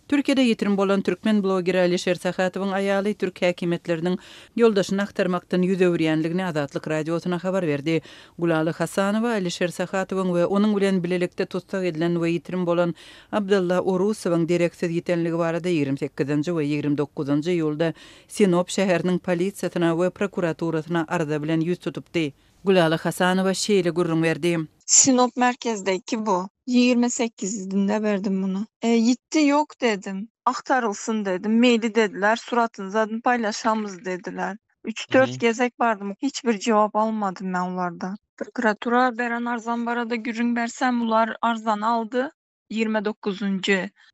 Türkiýede ýetirim bolan türkmen blogeri Alişer Sahatywyň aýaly türk häkimetleriniň ýoldaşyny aktarmakdan ýüz öwürýänligini Azatlyk radiosyna habar berdi. Gulaly Hasanowa Alişer Sahatywyň we onuň bilen bilelikde tutsak edilen we ýetirim bolan Abdullah Urusowyň direksiz ýetenligi barada 28-nji we 29-njy ýylda Sinop şäheriniň polisiýasyna we prokuraturasyna arza bilen ýüz tutupdy. Gulaly Hasanowa şeýle gurrun berdi. Sinop merkezdeki bu. 28'inde verdim bunu. Gitti yok dedim. Aktarılsın dedim. Maili dediler. Suratınızı adını paylaşamız dediler. 3-4 gezek vardım. Hiçbir cevap almadım ben onlardan. Prokuratura veren arzan barada gürün versem ular arzanı aldı. 29.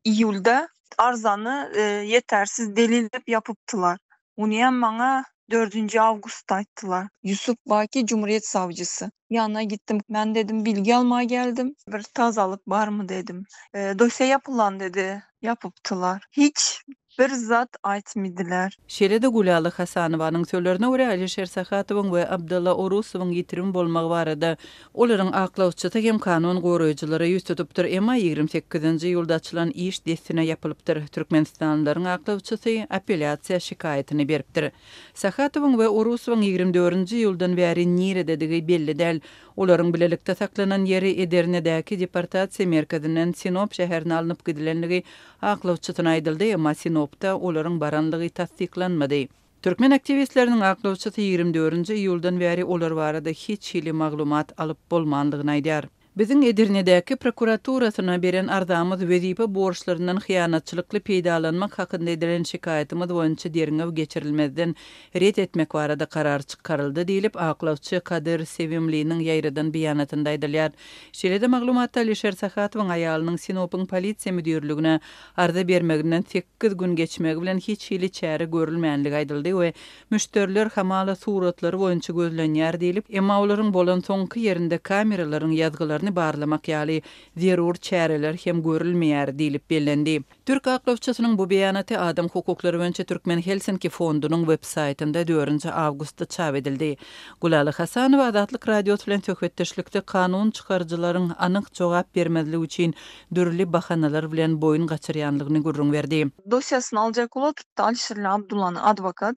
iyulda arzanı yetersiz delilip yapıptılar. Uniyen bana 4. Avgust ayttılar. Yusuf Baki Cumhuriyet Savcısı. Yanına gittim. Ben dedim bilgi almaya geldim. Bir tazalık var mı dedim. Dosya yapılan dedi. Yapıptılar. Hiç bir zat aytmydylar. Şeýle-de Gulaly Hasanowanyň sözlerine görä Alişer Sahatywyň we Abdullah Urusowyň ýetirim bolmagy barada olaryň aklawçysy hem kanun goraýjylary ýüz tutupdyr. Emma 28-nji ýylda açylan iş destine yapylypdyr. Türkmenistanlylaryň aklawçysy apelýasiýa şikaýetini beripdir. Sahatywyň we Urusowyň 24-nji ýyldan bäri nirededigi belli däl. Olaryň bilelikde saklanan ýeri Edernedäki deportasiýa merkezinden Sinop şäherine alınıp gidilenligi aklawçysyna aýdyldy, emma Sinopda olaryň baranlygy tasdiklanmady. Türkmen aktivistleriniň aklawçysy 24-nji ýyldan bäri olar barada hiç hili maglumat alyp bolmandygyny aýdýar. Biziň Edirne'däki prokuraturasyna beren arzamyz wezipe borçlarynyň hyýanatçylykly peýdalanmak hakynda edilen şikaýetimiz boýunça deriňe geçirilmezden ret etmek barada karar çykaryldy diýilip aklawçy Kadir Sevimliň ýaýradan beýanatynda aýdylýar. Şeýle-de maglumatda Alişer Sahatywyň aýalynyň Sinopyň polisiýa müdürligine arza bermeginden 8 gün geçmegi bilen hiç hili çäre görülmänligi aýdyldy we müşteriler hamala suratlary boýunça gözlenýär diýilip, emma olaryň bolan soňky ýerinde kameralaryň ýazgylaryny barlamak ýaly zerur çäreler hem görülmeýär diýilip bellendi. Türk aklawçysynyň bu beýanaty Adam hukuklary boýunça Türkmen Helsinki fondunyň web saýtynda 4 awgustda çap edildi. Gulaly Hasanowa Azatlyk radiosu bilen töhfetdeşlikde kanun çykarjylaryň anyk jogap bermezligi üçin dürli bahanalar bilen boyun gaçyrýanlygyny gurrun berdi. Dosyasını alacak ola tuttu Alişer Abdullah'ın advokat.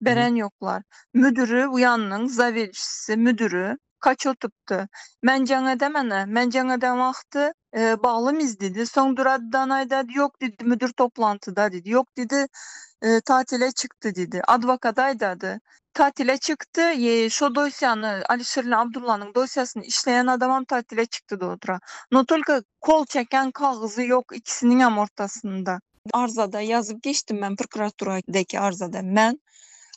Beren yoklar. Müdürü, uyanның, zavericisi, müdürü kaç otuptu. Men jaňa demene, men jaňa demakty, bağlymyz dedi. Soň duradan aýdady, yok dedi, müdür toplantıda dedi. Yok dedi, tatile çıktı dedi. Advokat aýdady. Tatile çıktı. Şo dosyany, Alişer Abdullah'ın dosyasını işleyen adamam tatile çıktı da otura. No только kol çeken kağızı yok ikisinin hem ortasında. Arzada yazıp geçtim ben prokuraturadaki arzada. Men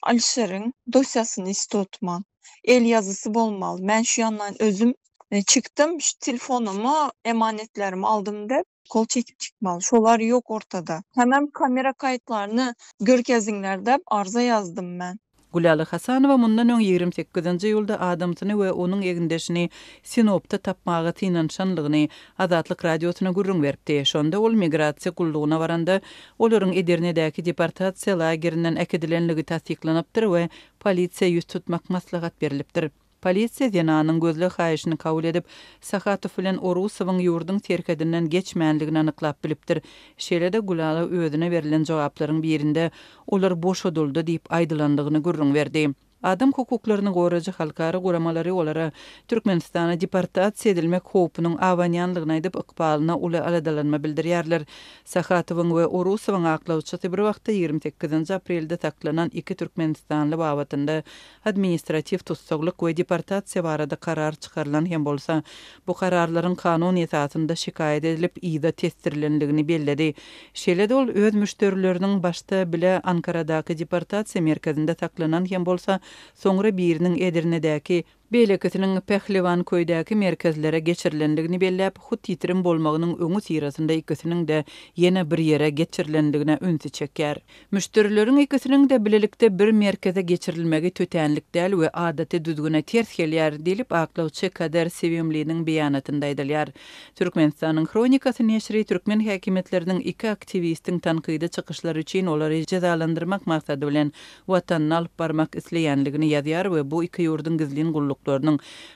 Alişer'in dosyasını istotman. El yazısı bolmaly. Men şu yandan özüm çıktım. Şu telefonumu, emanetlerimi aldım dep kol çekip çıkmalı. Şolar yok ortada. Hemen kamera kayıtlarını görkeziňler dep arza yazdım ben. Gulaly Hasanowa mundan öň 28-nji ýylda adamsyny we onuň egindeşini Sinopda tapmagy tynanşanlygyny Azatlyk radiosyna gurrun beripdi. Şonda ol migrasiýa gullugyna baranda olaryň Edirne'däki deportasiýa lagerinden äkidilenligi tasdiklanypdyr we polisiýa ýüz tutmak maslahat berilipdir. Polisiýa ýananyň gözle haýyşyny kabul edip, Sahatyw bilen Urusowyň ýurduň terkedinden geçmänligini anyklap bilipdir. Şeýle-de Gulaly özüne berilen jogaplaryň birinde olar boşadyldy diýip aýdylandygyny gurrun berdi. Adam hukuklaryny goraýjy halkara guramalary olara Türkmenistana deportasiýa edilmek howpunyň awanýanlygyny aýdyp ykbalyna uly aladalanma bildirýärler. Sahatywyň we Urusowyň aklawçysy bir wagtda 28 aprelde saklanan iki Türkmenistanly babatynda administrativ tutsaklyk we deportasiýa barada karar çykarylan hem bolsa, bu kararlaryň kanun esasynda şikaýet edilip ýa-da testirlenligini belledi. Şeýle-de ol öz müşterileriniň başda bile Ankaradaky deportasiýa merkezinde saklanan hem bolsa, soňra biriniň Edirne'däki beýleketiniň Pehliwan köýdäki merkezlere geçirilendigini belläp, hut ýitirim bolmagynyň öňü sirasynda ikisiniň de ýene bir ýere geçirilendigine ünsi çekýär. Müşterileriň ikisiniň de bilelikde bir merkeze geçirilmegi tötenlik däl we adaty düzgüne ters gelýär diýilip aklawçy Kadir Sevimliň beýanatynda aýdylýar. Türkmenistanyň Kronikasy neşri türkmen häkimetleriniň iki aktivistiň tankydy çykyşlary üçin olary cezalandyrmak maksady bilen watanyny alyp barmak isleýänligini ýazýar we bu iki ýurdun gizlin gulluk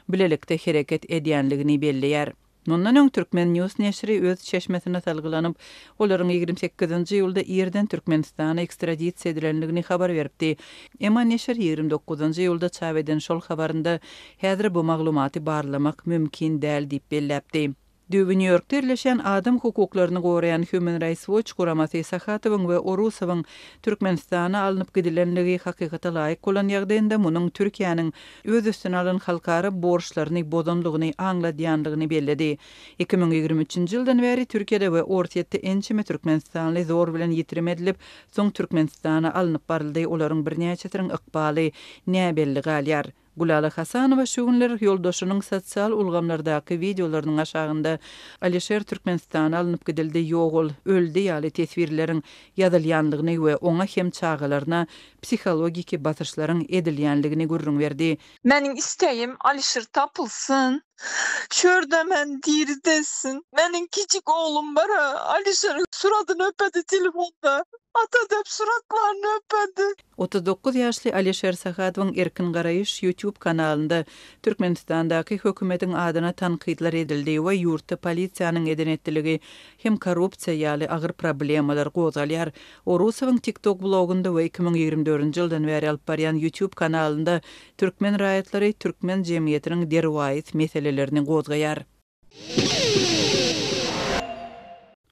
bilelikde hereket edýänligini belleýär. Mundan öň Türkmen News neşri öz çeşmesine salgylanyp, olaryň 28-nji ýylda ýerden Türkmenistana ekstradisiýa edilenligini habar beripdi. Emma neşir 29-njy ýylda çap eden şol habarynda häzir bu maglumaty barlamak mümkin däl diýip belläpdi. New York'ta yerleşen adam hukuklaryny gorayan Human Rights Watch guramasy Sahatowyň we Orusowyň Türkmenistana alınıp gidilenligi hakykata laýyk bolan ýagdaýynda munyň Türkiýanyň öz üstüne alan halkara borçlaryny bozanlygyny aňladýanlygyny belledi. 2023-nji ýyldan beri Türkiýede we Ortaýatda ençime Türkmenistanly zor bilen ýitirme edilip, soň Türkmenistana alınıp baryldy. Olaryň birnäçesiniň ykbaly näme belli galýar. Gulala Hasanowa şu günler ýoldaşynyň sosial ulgamlardaky videolarynyň aşagynda Alişer Türkmenistana alınıp gidildi, ýogul, öldi ýaly tesvirleriň ýazylýanlygyny we oňa hem çağalaryna psihologiki basyrşlaryň edilýänligini görüň berdi. Meniň isteýim Alişer tapylsyn. Şurda men diridesin. Meniň kiçik oğlum bar. Alişer'in suratyny öpedi telefonda. Ata dep suratlaryny öpedi. 39 ýaşly Alişer Sahatowyň Erkin Garaýyş YouTube kanalynda Türkmenistandaky hökümetiň adyna tanqidler edildi we ýurtda polisiýanyň edenetdiligi hem korrupsiýa ýaly agyr problemalar gozalýar. Orusowyň TikTok blogunda we 2024-nji ýyldan beri alyp barýan YouTube kanalynda türkmen raýatlary türkmen jemgyýetiniň derwayt meselelerini gozgaýar.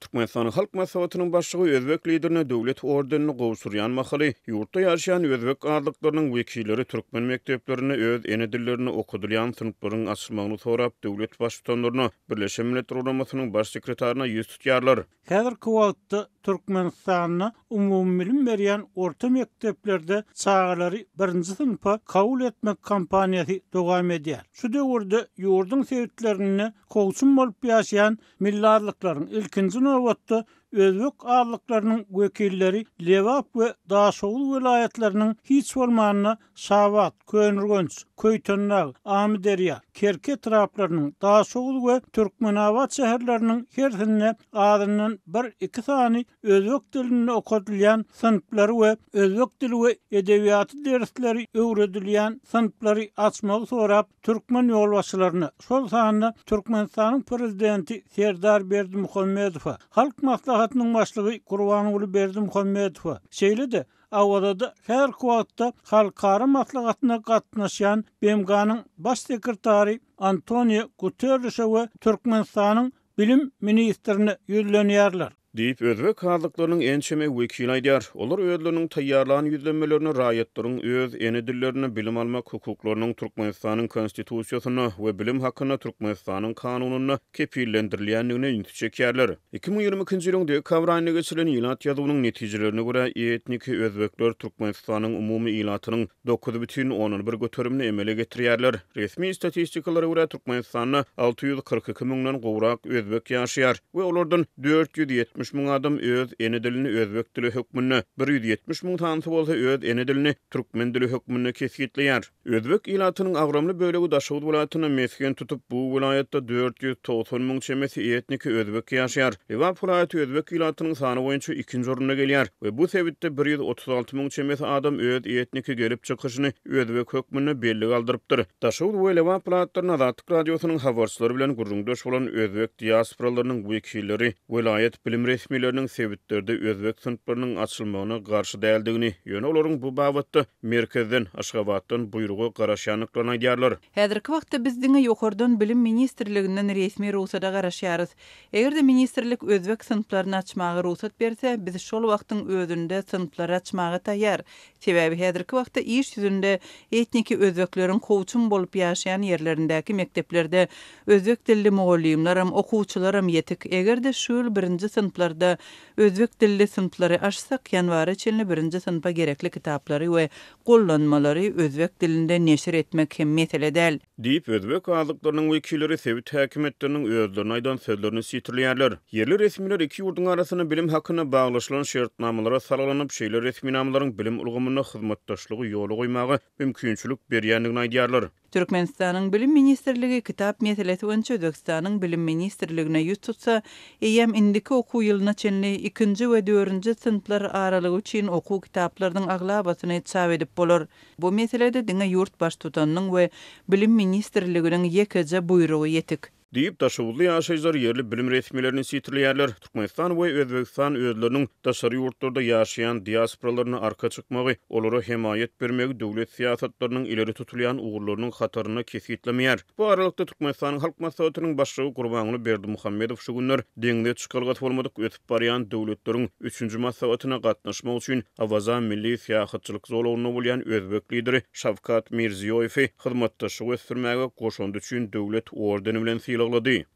Türkmenistan Halk Maslahatynyň başlygy Özbek liderine döwlet ordenini gowsurýan mahaly ýurtda ýaşaýan özbek arlyklarının wekilleri türkmen mekdeplerini öz ene dillerini okudylýan sınıflaryň açylmagyny sorap döwlet başçylaryna Birleşen Milletler Programasynyň baş sekretarına ýüz tutýarlar. Häzirki wagtda Türkmenistanyň umumy bilim berýän orta mekdeplerde çağalary 1-nji synpa kabul etmek kampaniýasy dowam edýär. Şu döwürde ýurdun sebitlerini kowçun bolup ýaşaýan millarlyklaryň ilkinji nowatda özbek arlyklarynyň wekilleri Lewap we Daşoğul vilayetleriniň hiç bolmanyna Şawat, Könürgönç, Köýtönlag, Amyderýa, Kerke taraplarynyň Daşoğul we Türkmenawat şäherleriniň hersine adyndan 1-2 sany özbek dilini okudylýan sınıflary we özbek dili we edebiýaty dersleri öwredilýän sınıflary açmagy sorap türkmen ýolbaşçylaryna şol sanyna Türkmenistanyň prezidenti Serdar Berdimuhammedow, Halk Maslahatynyň başlygy Gurbanoğlu Berdimuhammedow şeýle-de awada her kuwatda halkara maslahatyna gatnaşan BMG'nyň baş sekretary Antonio Guterres we Türkmenistanyň bilim ministrine ýüzlenýärler. Diýip özbek arlyklarynyň ençeme wekili aýdýar. Olar özleriniň taýýarlanan ýüzlenmelerini raýatlaryň öz ene dillerini bilim almak hukuklarynyň Türkmenistanyň konstitusiýasyna we bilim hakyna Türkmenistanyň kanunyna kepillendirilýänligine ünit çekýärler. 2022-nji ýylyň dekabr aýyna geçirilen ýylat ýazywynyň netijelerine görä etnik özbekler Türkmenistanyň umumy ýylatynyň 9,11 göterimini emele getirýärler. Resmi statistikalara görä Türkmenistanyň 642 miňden gowrak özbek ýaşaýar we olardan 470 miň adam öz ene dilini özbek dili hökmüne, 170 miň tansy bolsa öz ene dilini türkmen dili hökmüne kesgitleýär. Özbek ýylatynyň agramly bölegi Daşoğul vilayatyna mesken tutup bu vilayatda 490 miň çemesi etnik özbek ýaşaýar. Lewap vilayaty özbek ýylatynyň sany boýunça 2-nji orunda gelýär we bu sebitde 136 miň çemesi adam öz etniki gelip çykyşyny özbek hökmüne belli galdyrypdyr. Daşoğul we Lewap vilayatlarynyň Azatlyk radiosynyň habarçylary bilen gurrundaş bolan özbek diasporalarynyň wekilleri vilayat bilim resmileriniň sebitlerde özbek sınıflarynyň açylmagyna garşy däldigini, ýöne olaryň bu babatda merkezden Aşgabatdan buyrugy garaşýanyklaryny aýdýarlar. Häzirki wagtda bizdiňe ýokardan bilim ministrliginden resmi ruhsata garaşýarys. Egerde ministrlik özbek sınıflaryny açmagy ruhsat berse, biz şol wagtyň özünde sınıflary açmagy taýýar. Sebäbi häzirki wagtda iş ýüzünde etniki özbekleriň kowçun bolup ýaşaýan ýerlerindäki mekdeplerde özbek dilli mugallimler hem okuwçylar hem ýetik. Egerde şol 1-nji sınıflarda özbek dilli sınıflary açsak, ýanwary çenli 1-nji sınıfa gerekli kitaplary we gollanmalary özbek dilinde neşir etmek hem mesele däl. Diýip özbek arlyklarynyň wekilleri sebit häkimetleriniň özlerine aýdan sözlerini sitirleýärler. Yerli resmiler iki ýurduň arasyna bilim hakyna baglaşylan şertnamalara saralanyp şeýle resminamalaryň bilim ulgamyna hyzmatdaşlygy ýoly goýmagy mümkinçilik berýändigini aýdýarlar. Türkmenistanyň bilim ministrligi kitap meselesi boýunça Özbekistanyň bilim ministrligine ýüz tutsa, eýem indiki okuw ýylyna çenli 2-nji we 4-nji sınıflar aralygy üçin okuw kitaplarynyň aglabasyny çap edip bolar. Bu meselede diňe ýurt baş tutanynyň we bilim ministrliginiň ýekeje buyrugy ýetik. diýip daşawully ýaşaýjylar yerli bilim resmilerini sitirleýärler. Türkmenistan we Özbegistan özleriniň daşary ýurtlarda ýaşaýan diasporalaryna arka çykmagy, olara hemaýet bermegi döwlet siýasatlarynyň ileri tutulýan ugurlarynyň hataryna kesitlemeýär. Bu aralykda Türkmenistanyň halk maslahatynyň başlygy Gurbanyly Berdimuhammedow şu günler deňde çykalgat bolmadyk ötüp barýan döwletleriň 3-nji maslahatyna gatnaşmak üçin Awaza milli siýasatçylyk zolawyna bolýan özbek lideri Şawkat Mirziýoýew hyzmatdaşy göstermäge goşandy üçin döwlet ordeni bilen sylaglady.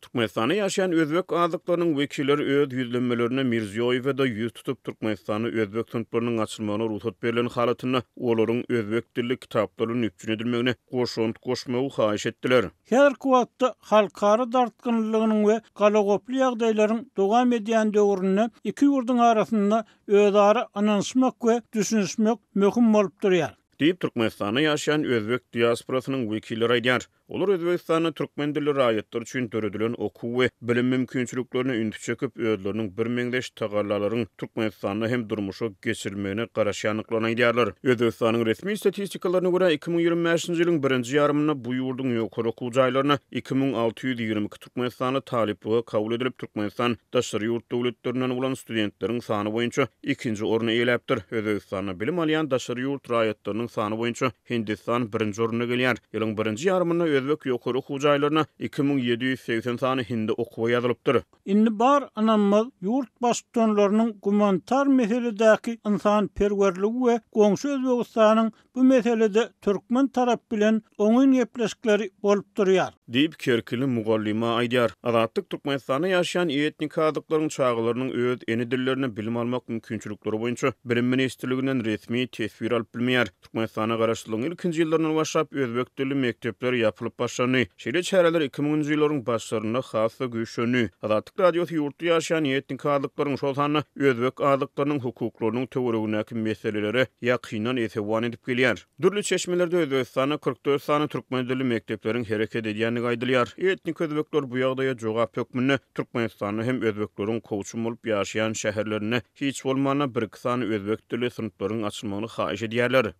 Türkmenistanda ýaşaýan özbek azatlarynyň wekilleri öz ýüzlenmelerini Mirziýoýew'e ýüz tutup Türkmenistany özbek sınıflarynyň açylmagyna ruhsat berilen halatyny olaryň özbek dilli kitaplaryny üpçün edilmegine goşmagy haýyş etdiler. Her kuwatda halkara dartgynlygynyň we galagoply ýagdaýlaryň dowam edýän döwründe iki ýurdun arasynda özara ananşmak we düşünişmek möhüm bolup durýar. Diýip Türkmenistanda ýaşaýan özbek diasporasynyň wekilleri aýdýar. Olar Özbegistanyň türkmen dilli raýatlar üçin töredilen okuw we bilim mümkinçiliklerini ündü çöküp özleriniň bir meňdeş tagallalaryň Türkmenistanda hem durmuşy geçirilmegine garaşýanlyklaryny aýdýarlar. Özbegistanyň resmi statistikalarına görä 2025-nji ýylyň 1-nji ýarymynda bu ýurdun ýokary okuw jaýlaryna 2622 Türkmenistany talyplyga kabul edilip Türkmenistan daşary ýurt döwletlerinden bolan studentleriň sany boýunça 2-nji orny eýläpdir. Özbegistanda bilim alýan daşary ýurt raýatlarynyň sany boýunça Hindistan 1-nji orna gelýär. Ýylyň 1-nji ýarymynda özbek ýokary okuw jaýlaryna 2780 sany hindi okuw ýazylypdyr. Indi bar ananmaz ýurt başçylarynyň gumanitar meseledäki insan perwerligi we goňşy Özbegistanyň bu meselede türkmen tarap bilen oňun ýepleşikleri bolup durýar. Diýip Kerkili mugallima aýdýar. Azatlyk Türkmenistanda ýaşaýan etnik adyklaryň çağılarynyň öz eni dillerini bilim almak mümkinçilikleri boýunça bilim ministrliginden resmi tesbir alyp bilmeýär. Türkmenistana garaşlygyň ilkinji ýyllaryndan başlap özbek dilli mektepler ýapylyp başlany. Şeýle çäreler 2000-nji ýyllaryň başlaryna hassa güýçleni. Azatlyk radiosy ýurtda ýaşaýan etnik adyklaryň şol sany özbek adyklarynyň hukuklarynyň töweregindäki meseleleri ýakynan esewan edip gelýär. Dürli çeşmelerde Özbegistana 44 sany türkmen dilli mektepleriň hereket edýänligi aýdylýar. Etnik özbekler bu ýagdaýa jogap hökmünde Türkmenistany hem özbekleriň kowçum bolup ýaşaýan şäherlerine hiç bolmana bir sany özbek dilli sınıflaryň açylmagyny haýyş edýärler.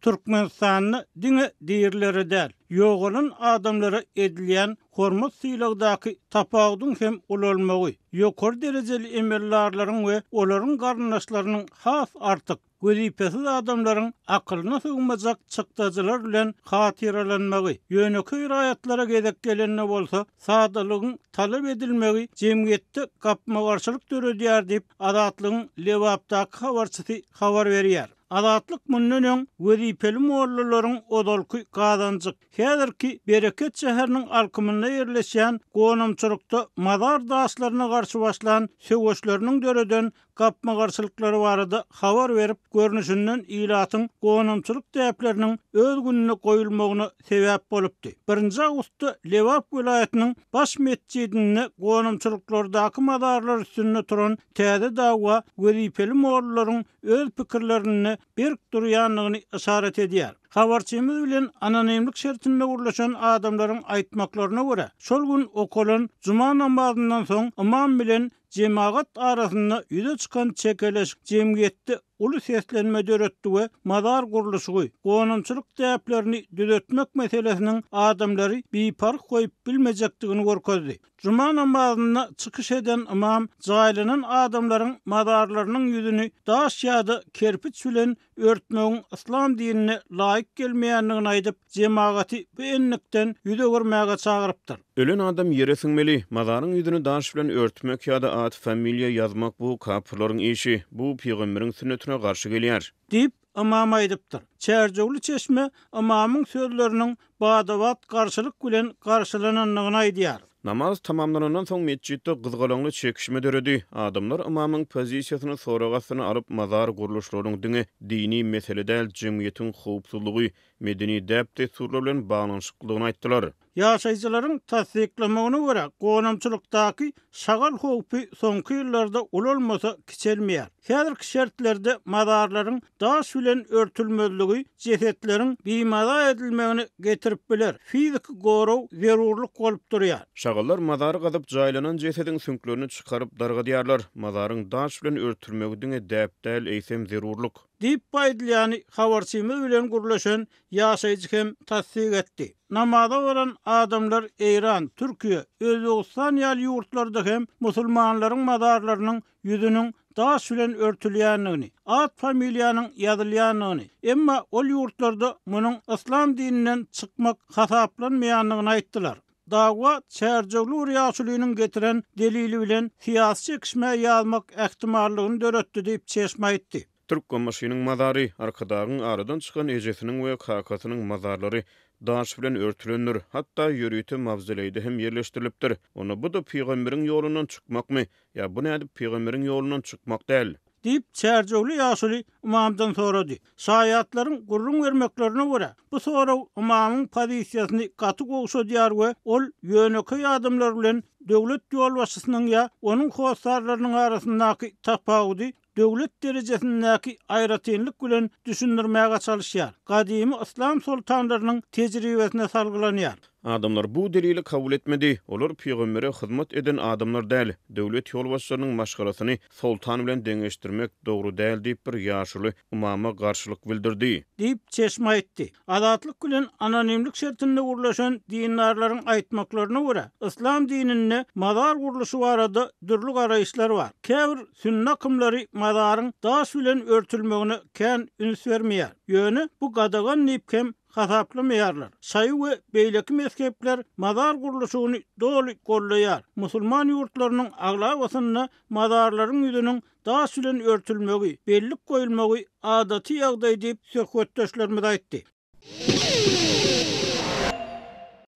Türkmenistanyň diňe diýerleri däl, ýogalan adamlara edilýän hormat syýlagdaky tapagdyň hem ulalmagy, ýokary derejeli emellarlaryň we olaryň garnaşlarynyň has artyk gözipesiz adamlaryň akylyna sığmajak çykdadylar bilen hatiralanmagy, ýöneköy raýatlara gezek gelenine bolsa sadalygyň talap edilmegi jemgyýetde gapmagarçylyk döredýär diýip Azatlygyň Lewapdaky habarçysy habar berýär. Azatlyk mundan gözipeli mollalaryň odalky kazanjyk. Häzirki Bereket şäheriniň alkymynda ýerleşýän gonamçylykda mazar daşlaryna garşy başlanan söwüşleriniň döreden gapmagarçylyklary barada habar berip görnüşinden ilatyň gonamçylyk täpleriniň öz gününe goýulmagyna sebäp bolupdy. 1-nji awgustda Lewap vilayatynyň baş mescidinde gonamçylyklardaky mazarlar üstünde turan täze dawa gözipeli mollalaryň öz pikirlerini bir durýanlygyny işaret edýär. Habarçymyz bilen anonimlik şertinde gurlaşan adamlaryň aýtmaklaryna görä, şol gün okulan juma namazyndan soň imam bilen cemaat arasynda ýüze çykan çekeleşik jemgyýetde uly seslenme döretdi we mazar gurulşy, gonamçylyk täplerini düzeltmek meselesiniň adamlary bipark goýup bilmejekdigini görkezdi. Juma namazyna çykyş eden imam jaýlanan adamlaryň mazarlarynyň ýüzüni daş ýa-da kerpiç bilen örtmegiň islam dinine laýyk gelmeýänligini aýdyp cemaaty bu enlikden ýüze görmäge çagyrypdyr. Ölen adam ýere siňmeli, mazaryň ýüzüni daş bilen örtmek ýa-da ad familiýa ýazmak bu kapylaryň işi, bu peýgamberiň sünnetine garşy gelýär. Diýip imam aýdypdyr. Çärjegli çeşme imamyň sözleriniň badawat garşylyk bilen garşylananlygyny aýdýar. Namaz tamamlanandan soň mescidde gyzgalaňly çekişme döredi. Adamlar imamyň pozisiýasyny soragasyny alyp mazar guruluşlarynyň diňe dini meselede jemgyýetiň howpsuzlygy, medeni däpde surlar bilen baglanyşyklygyny aýtdylar. Ýaşaýjylaryň tasdiklamagyna görä, gonamçylykdaky şagal howpy soňky ýyllarda ulalmasa kiçelmeýär. Häzirki şertlerde mazarlaryň daş bilen örtülmezligi jesetleriň bimaza edilmegini getirip biler. Fizik goraw zerurlyk bolup durýar. Şagallar mazary gazyp jaýlanan jesediň sünklerini çykaryp darga diýerler. Mazaryň daş bilen örtülmegi diňe däpdäl eýsem zerurlyk. diýip baýdylýany habarçymy bilen gurlaşan ýaşaýjy hem tasdik etdi. Namada bolan adamlar İran, Türkiýe, Özbegistan ýaly ýurtlarda hem musulmanlaryň mazarlarynyň ýüzüniň daş bilen örtülýänligini, ad familiýanyň ýazylýanlygyny, emma ol ýurtlarda munyň islam dininden çykmak hasaplanmaýanlygyny aýtdylar. Dawa çärjegli riýaçylygynyň getiren delili bilen syýasy çekişme ýalmak ähtimallygyny döretdi diýip çeşme etdi. Türk gomaşynyň mazary arkadagyň aradan çykan ejesiniň we kakasynyň mazarlary daş bilen örtülendir. Hatta ýörüýte mavzeleýde hem ýerleşdirilipdir. Onu bu da peýgamberiň ýolundan çykmakmy? Ya bu näde peýgamberiň ýolundan çykmak däl? Diýip çärjegli ýaşuly imamdan sorady. Şaýatlaryň gurrun vermeklerine görä bu soraw imamyň pozisiýasyny gaty gowşadýar we ol ýöneki adamlar bilen döwlet ýolbaşçysynyň ýa onuň howsarlarynyň arasyndaky tapawudy döwlet derejesindäki aýratynlyk bilen düşündirmäge çalışýar. Gadymy islam sultanlarynyň tejribesine salgılanýar. Adamlar bu delili kabul etmedi. Olar peýgambere hyzmat eden adamlar däl. Döwlet ýolbaşçylarynyň maşgalasyny sultan bilen deňeşdirmek dogry däl diýip bir ýaşuly imama garşylyk bildirdi. Diýip çeşme etdi. Azatlyk bilen anonimlik şertinde gurlaşan dinarlaryň aýtmaklaryna görä, islam dininde mazar guruluşy barada dürli garaýyşlar bar. Käbir sünnet akymlary mazaryň daş bilen örtülmegine kän üns bermeýär. Ýöne bu gadagan nipkem hasaplamaýarlar. Şaý we beýleki mezhepler mazar guruluşyny doly gollaýar. Musulman ýurtlarynyň aglawasyna mazarlaryň ýüzüniň daş bilen örtülmegi, bellik goýulmagy adaty ýagdaý diýip söhbetdeşlerimiz aýtdy.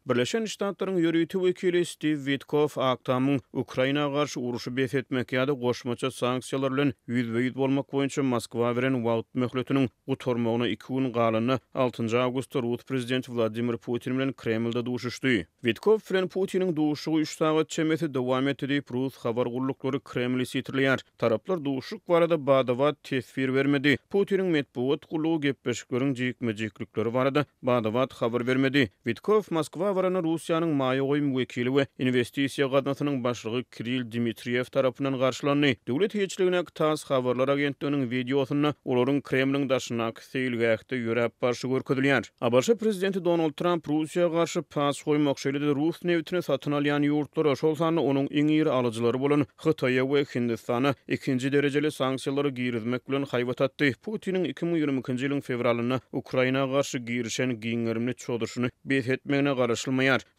Birleşen Ştatlaryň ýörüýti wekili Steve Witkoff aktamyň Ukraina garşy uruşy besetmek ýa-da goşmaça sanksiýalar bilen ýüzbeýüz bolmak boýunça Moskwa beren wagt möhletiniň gutormagyna 2 gün galyny 6 awgustda Rus prezidenti Vladimir Putin bilen Kremlde duşuşdy. Witkoff bilen Putiniň duşugy 3 sagat çemeti dowam etdi diýip Rus habar guruluklary Kremli sitirleýär. Taraplar duşuk barada badawat tesbir bermedi. Putiniň medpuwat gulugy gepleşikleriň jikmejiklikleri barada badawat habar bermedi. Witkoff Moskwa barana Russiýanyň maýa goýum wekili we investisiýa gatnaşynyň başlygy Kirill Dmitriýew tarapyndan garşylandy. Döwlet heçligine TASS habarlar agentliginiň videosyny olaryň Kremliň daşynak seýilgäkde ýörep barşy görkezilýär. ABC prezidenti Donald Trump Russiýa garşy pas goýmak şeýlede Rus newtini satyn alýan ýurtlar şol sany onuň iň iri alyjylary bolan Hytaýa we Hindistana ikinji derejeli sanksiýalary girizmek bilen haýwatatdy. Putiniň 2022-nji ýylyň fevralyna Ukraina garşy girişen giňerimli çodurşyny beýetmegine garaşylmaýar.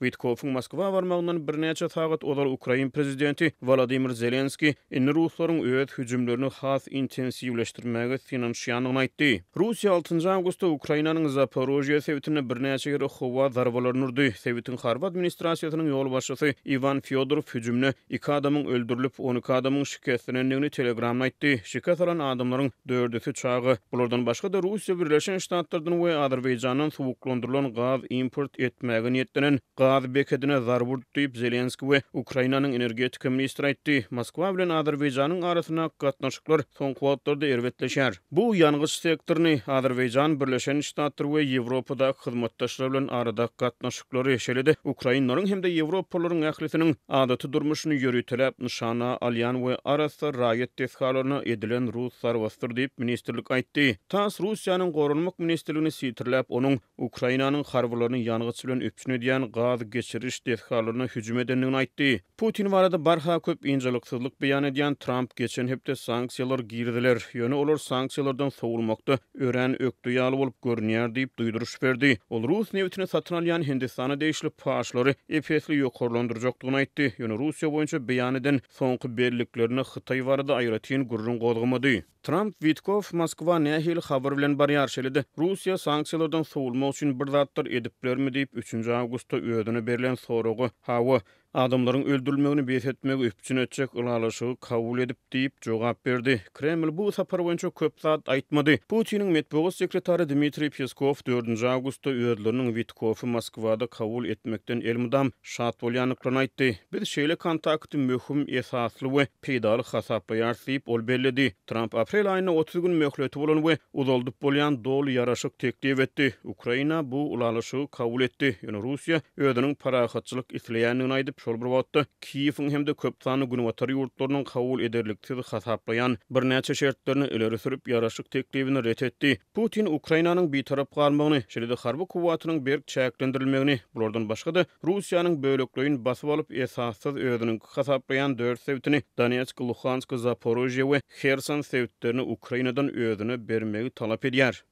Witkoff'un Moskwa barmagynyň bir näçe sagat olar Ukraina prezidenti Volodymyr Zelenski inni Ruslaryň öýet hüjümlerini has intensiwleşdirmäge finansiýanlygyny aýtdy. Russiýa 6 awgustda Ukrainanyň Zaporojye sewtine bir näçe ýere howa zarbalaryny urdy. Sewtiň harby administrasiýasynyň ýol başçysy Ivan Fyodorov hüjümne 2 adamyň öldürilip 12 adamyň şikestlenendigini Telegramda aýtdy. Şikest alan adamlaryň 4-si çagy. Bulardan başga da Russiýa Birleşen Ştatlaryň we Azerbaýjanyň suwuklandyrylan gaz import etmäge niýetlenen gaz beketine zarb urdy diýip Zelenski we Ukrainanyň energetika ministri aýtdy. Moskwa bilen Azerbaýjanyň arasyna gatnaşyklar soňky wagtlarda erwetleşär. Bu ýangyş sektoryny Azerbaýjan, Birleşen Ştatlar we Ýewropada hyzmatdaşlar bilen arada gatnaşyklary şeýlede Ukrainanyň hem de Ýewropalaryň ählisiniň adaty durmuşyny ýörüýtelep nişana alýan we arasy raýat deskalaryna edilen Rus sarwastır diýip ministrlik aýtdy. TASS Russiýanyň gorunmak ministrligini sitirläp onuň Ukrainanyň harbalaryny ýangyç bilen öpçün edýän gaz geçiriş deskalaryna hüjüm edenligini aýtdy. Putin barada barha köp injeliksyzlyk beýan edýän Trump geçen hepde sanksiýalar girdiler. Ýöne olar sanksiýalardan sowulmakda ören ökdi ýaly bolup görünýär diýip duýduruş berdi. Ol Rus newtini satyn alýan Hindistana deýişli paşlary efesli ýokarlandyrjakdygyny aýtdy. Ýöne Russiýa boýunça beýan eden soňky berliklerini Hytaý barada aýratyn gurrun gozgamady. Trump Witkoff Moskwa nähili habar bilen barýar şeýlede Russiýa sanksiýalardan sowulmak üçin bir zatlar edip bermi diýip 3 awgustda öýdüne berilen soragy hawa adamlaryň öldürilmegini beýetmek üpçün etjek ulalaşygy kabul edip diýip jogap berdi. Kreml bu sapar boýunça köp zat aýtmady. Putiniň medpuwat sekretary Dmitri Peskov 4 awgustda öýdüleriniň Witkoffy Moskwada kabul etmekden elmydam şat bolýanyklaryny aýtdy. Biz şeýle kontakty möhüm esasly we peýdaly hasaplaýar diýip ol belledi. Trump aprel aýyna 30 gün möhleti bolan we uzaldyp bolýan doly ýaraşyk teklip etdi. Ukraina bu ulalaşygy kabul etdi. Ýöne Russiýa öýdüniň parahatçylyk isleýänligini aýdyp şol bir wagtda Kiýewiň hemde köp sany günwatar ýurtlarynyň kabul ederliksiz hasaplayan bir näçe şertlerini ileri sürüp ýaraşyk teklibini ret etdi. Putin Ukrainanyň bir tarap galmagyny, şeýle-de harby kuwwatynyň berk çäklendirilmegini, bulardan başga da Russiýanyň bölekleýin basyp alyp esassyz özüniň hasaplayan 4 sewtini Donetsk, Luhansk, Zaporojye we Kherson sewtlerini Ukrainadan özüne bermegi talap edýär.